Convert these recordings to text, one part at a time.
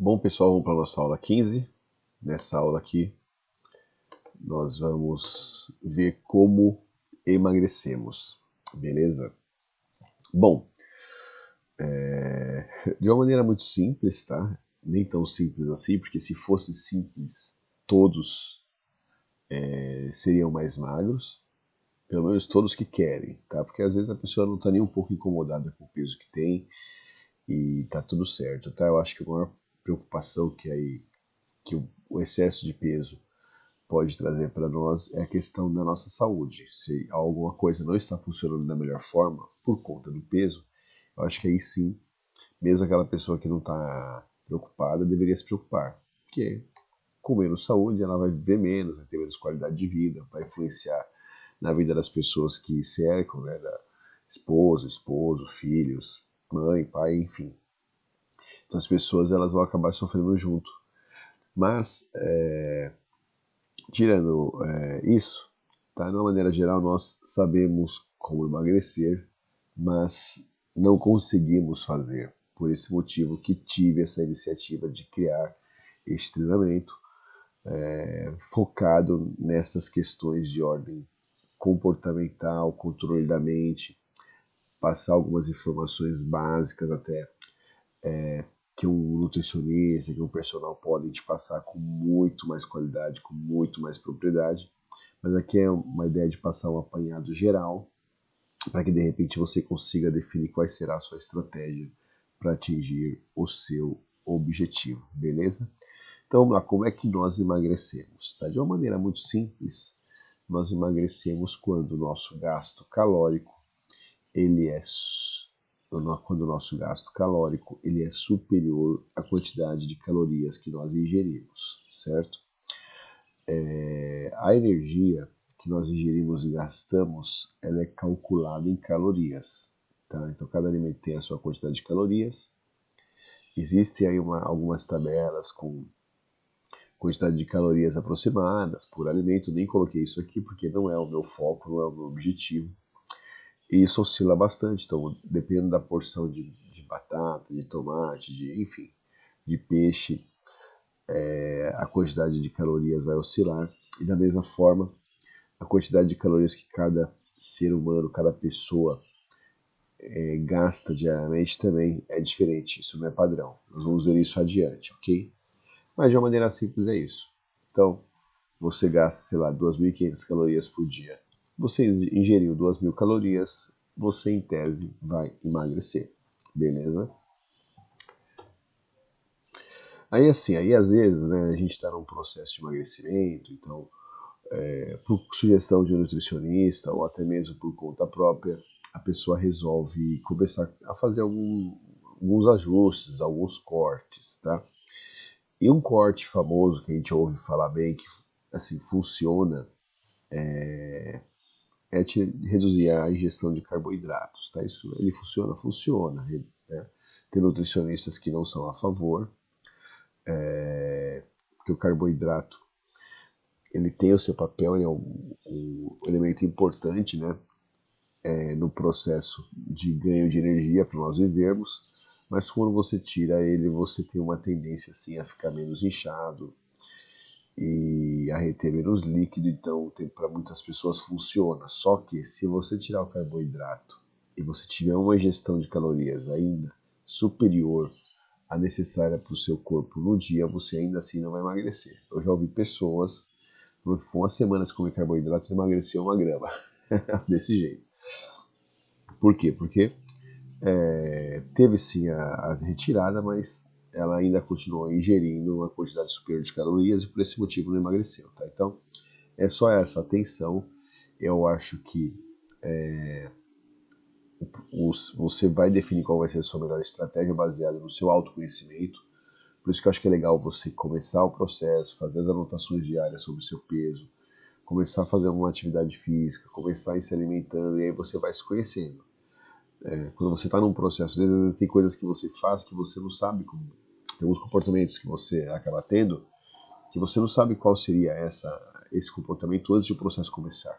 Bom, pessoal, vamos para a nossa aula 15. Nessa aula aqui, nós vamos ver como emagrecemos, beleza? Bom, de uma maneira muito simples, tá? Nem tão simples assim, porque se fosse simples, todos seriam mais magros, pelo menos todos que querem, tá? Porque às vezes a pessoa não está nem um pouco incomodada com o peso que tem e tá tudo certo, tá? Eu acho que a maior preocupação que o excesso de peso pode trazer para nós é a questão da nossa saúde. Se alguma coisa não está funcionando da melhor forma por conta do peso, eu acho que aí sim, mesmo aquela pessoa que não está preocupada, deveria se preocupar. Porque com menos saúde, ela vai viver menos, vai ter menos qualidade de vida, vai influenciar na vida das pessoas que cercam, né, da esposo, filhos, mãe, pai, enfim. Então as pessoas elas vão acabar sofrendo junto. Mas tirando isso, tá? De uma maneira geral, nós sabemos como emagrecer, mas não conseguimos fazer. Por esse motivo que tive essa iniciativa de criar este treinamento focado nestas questões de ordem comportamental, controle da mente, passar algumas informações básicas até que um nutricionista, que um personal podem te passar com muito mais qualidade, com muito mais propriedade. Mas aqui é uma ideia de passar um apanhado geral para que de repente você consiga definir qual será a sua estratégia para atingir o seu objetivo, beleza? Então vamos lá, como é que nós emagrecemos? Tá? De uma maneira muito simples, nós emagrecemos quando o nosso gasto calórico ele é quando o nosso gasto calórico ele é superior à quantidade de calorias que nós ingerimos, certo? A energia que nós ingerimos e gastamos, ela é calculada em calorias, tá? Então cada alimento tem a sua quantidade de calorias. Existem aí algumas tabelas com quantidade de calorias aproximadas por alimento. Nem coloquei isso aqui porque não é o meu foco, não é o meu objetivo. E isso oscila bastante, então dependendo da porção de batata, de tomate, enfim, de peixe, a quantidade de calorias vai oscilar. E da mesma forma, a quantidade de calorias que cada ser humano, cada pessoa gasta diariamente também é diferente, isso não é padrão. Nós vamos ver isso adiante, ok? Mas de uma maneira simples é isso. Então, você gasta, sei lá, 2.500 calorias por dia. Você ingeriu 2.000 calorias, você em tese vai emagrecer, beleza? Aí assim, aí às vezes, né, a gente está num processo de emagrecimento, então, por sugestão de um nutricionista ou até mesmo por conta própria, a pessoa resolve começar a fazer alguns ajustes, alguns cortes, tá? E um corte famoso que a gente ouve falar bem, que assim funciona, é reduzir a ingestão de carboidratos, tá? Isso ele funciona, funciona. Né? Tem nutricionistas que não são a favor, porque o carboidrato ele tem o seu papel, ele é um elemento importante, né? No processo de ganho de energia para nós vivermos, mas quando você tira ele, você tem uma tendência assim a ficar menos inchado e a reter menos líquido, então para muitas pessoas funciona. Só que se você tirar o carboidrato e você tiver uma ingestão de calorias ainda superior à necessária para o seu corpo no dia, você ainda assim não vai emagrecer. Eu já ouvi pessoas por uma semana sem comer carboidrato e emagreceu 1 grama. Desse jeito. Por quê? Porque teve sim a retirada, mas ela ainda continuou ingerindo uma quantidade superior de calorias e por esse motivo não emagreceu. Tá? Então, é só essa atenção. Eu acho que você vai definir qual vai ser a sua melhor estratégia baseada no seu autoconhecimento. Por isso que eu acho que é legal você começar o processo, fazer as anotações diárias sobre o seu peso, começar a fazer alguma atividade física, começar a ir se alimentando e aí você vai se conhecendo. Quando você está num processo, às vezes tem coisas que você faz que você não sabe como. Tem alguns comportamentos que você acaba tendo que você não sabe qual seria esse comportamento antes de o processo começar.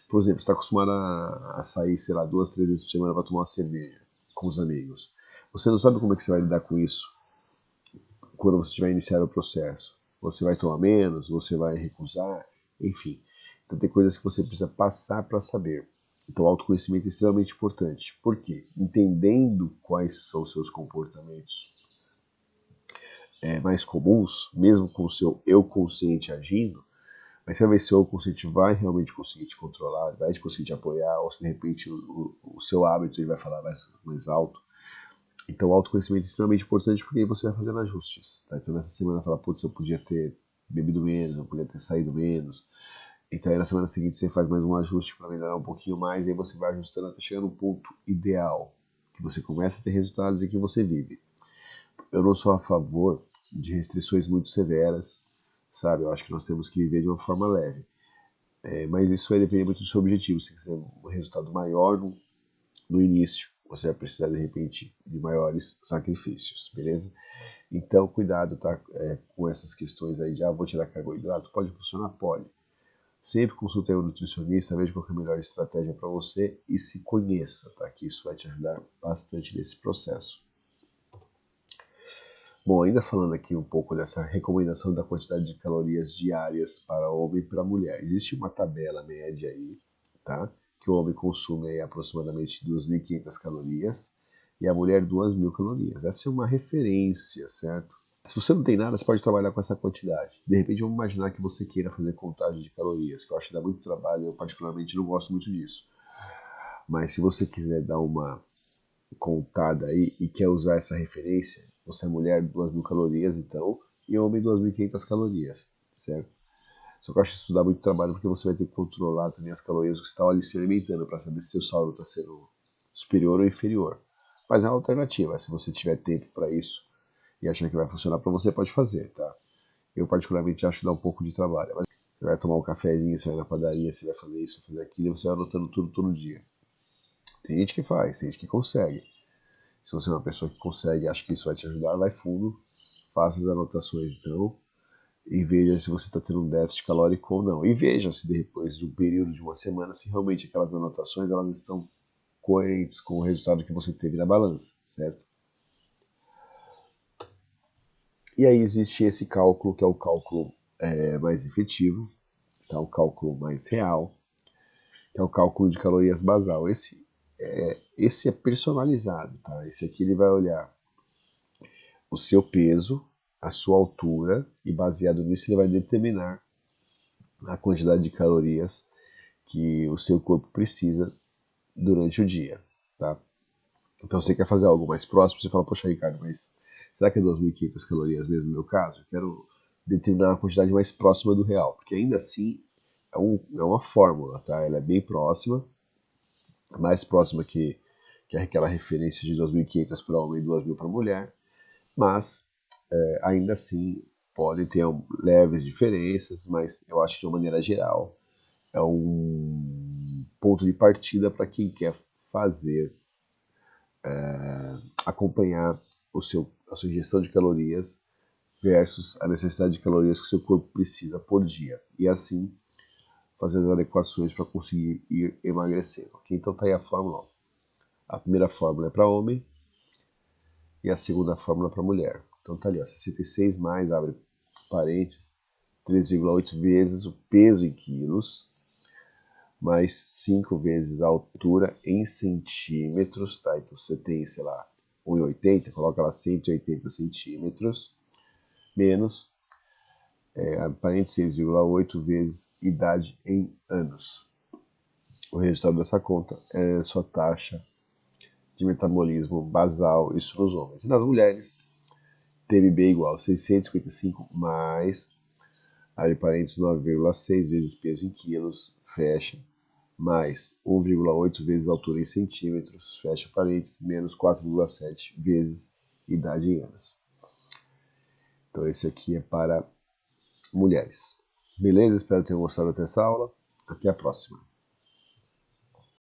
Por exemplo, você está acostumado a sair, sei lá, 2, 3 vezes por semana para tomar uma cerveja com os amigos. Você não sabe como é que você vai lidar com isso quando você estiver iniciando o processo. Você vai tomar menos, você vai recusar, enfim. Então tem coisas que você precisa passar para saber. Então o autoconhecimento é extremamente importante. Por quê? Entendendo quais são os seus comportamentos mais comuns, mesmo com o seu eu consciente agindo, mas você vai ver se o eu consciente vai realmente conseguir te controlar, vai conseguir te apoiar, ou se de repente o seu hábito ele vai falar mais alto. Então o autoconhecimento é extremamente importante porque aí você vai fazendo ajustes. Tá? Então nessa semana fala, putz, eu podia ter bebido menos, eu podia ter saído menos. Então aí na semana seguinte você faz mais um ajuste para melhorar um pouquinho mais, e aí você vai ajustando até chegar no ponto ideal, que você começa a ter resultados e que você vive. Eu não sou a favor de restrições muito severas, sabe? Eu acho que nós temos que viver de uma forma leve. Mas isso vai depender muito do seu objetivo. Se quiser um resultado maior no início, você vai precisar, de repente, de maiores sacrifícios, beleza? Então, cuidado, tá? Com essas questões aí. Já vou tirar carboidrato? Pode funcionar? Pode. Sempre consulte um nutricionista, veja qual é a melhor estratégia para você e se conheça, tá? Que isso vai te ajudar bastante nesse processo. Bom, ainda falando aqui um pouco dessa recomendação da quantidade de calorias diárias para homem e para mulher. Existe uma tabela média aí, tá? Que o homem consome aí aproximadamente 2.500 calorias e a mulher 2.000 calorias. Essa é uma referência, certo? Se você não tem nada, você pode trabalhar com essa quantidade. De repente, vamos imaginar que você queira fazer contagem de calorias, que eu acho que dá muito trabalho, eu particularmente não gosto muito disso. Mas se você quiser dar uma contada aí e quer usar essa referência, você é mulher 2.000 calorias, então, e homem 2.500 calorias, certo? Só que eu acho que isso dá muito trabalho porque você vai ter que controlar também as calorias que você está ali se alimentando para saber se seu saldo está sendo superior ou inferior. Mas é uma alternativa, se você tiver tempo para isso e achar que vai funcionar para você, pode fazer, tá? Eu particularmente acho que dá um pouco de trabalho. Mas você vai tomar um cafezinho, você vai na padaria, você vai fazer isso, fazer aquilo, e você vai anotando tudo todo dia. Tem gente que faz, tem gente que consegue. Se você é uma pessoa que consegue, acha que isso vai te ajudar, vai fundo, faça as anotações então e veja se você está tendo um déficit calórico ou não. E veja se depois de um período de uma semana, se realmente aquelas anotações elas estão coerentes com o resultado que você teve na balança, certo? E aí existe esse cálculo, que é o cálculo mais efetivo, tá? O cálculo mais real, que é o cálculo de calorias basal. Esse é personalizado, tá? Esse aqui ele vai olhar o seu peso, a sua altura, e baseado nisso ele vai determinar a quantidade de calorias que o seu corpo precisa durante o dia, tá? Então você quer fazer algo mais próximo, você fala, poxa Ricardo, mas será que é 2.500 calorias mesmo no meu caso? Eu quero determinar uma quantidade mais próxima do real, porque ainda assim é uma fórmula, tá? Ela é bem próxima, mais próxima que aquela referência de 2.500 para homem e 2.000 para mulher, mas ainda assim podem ter leves diferenças, mas eu acho que de uma maneira geral é um ponto de partida para quem quer fazer, acompanhar a sua ingestão de calorias versus a necessidade de calorias que o seu corpo precisa por dia. E assim fazer as adequações para conseguir ir emagrecendo. Okay? Então tá aí a fórmula. Ó. A primeira fórmula é para homem e a segunda fórmula para mulher. Então tá ali, ó, 66 mais, abre parênteses, 3,8 vezes o peso em quilos, mais 5 vezes a altura em centímetros, tá? Então você tem, sei lá, 1,80, coloca lá 180 centímetros, menos, parênteses, 6,8 vezes idade em anos. O resultado dessa conta é sua taxa de metabolismo basal, isso nos homens. E nas mulheres, TMB igual a 655 mais, abre parênteses, 9,6 vezes peso em quilos, fecha, mais 1,8 vezes altura em centímetros, fecha parênteses, menos 4,7 vezes idade em anos. Então esse aqui é para mulheres. Beleza? Espero que tenham gostado dessa aula. Até a próxima.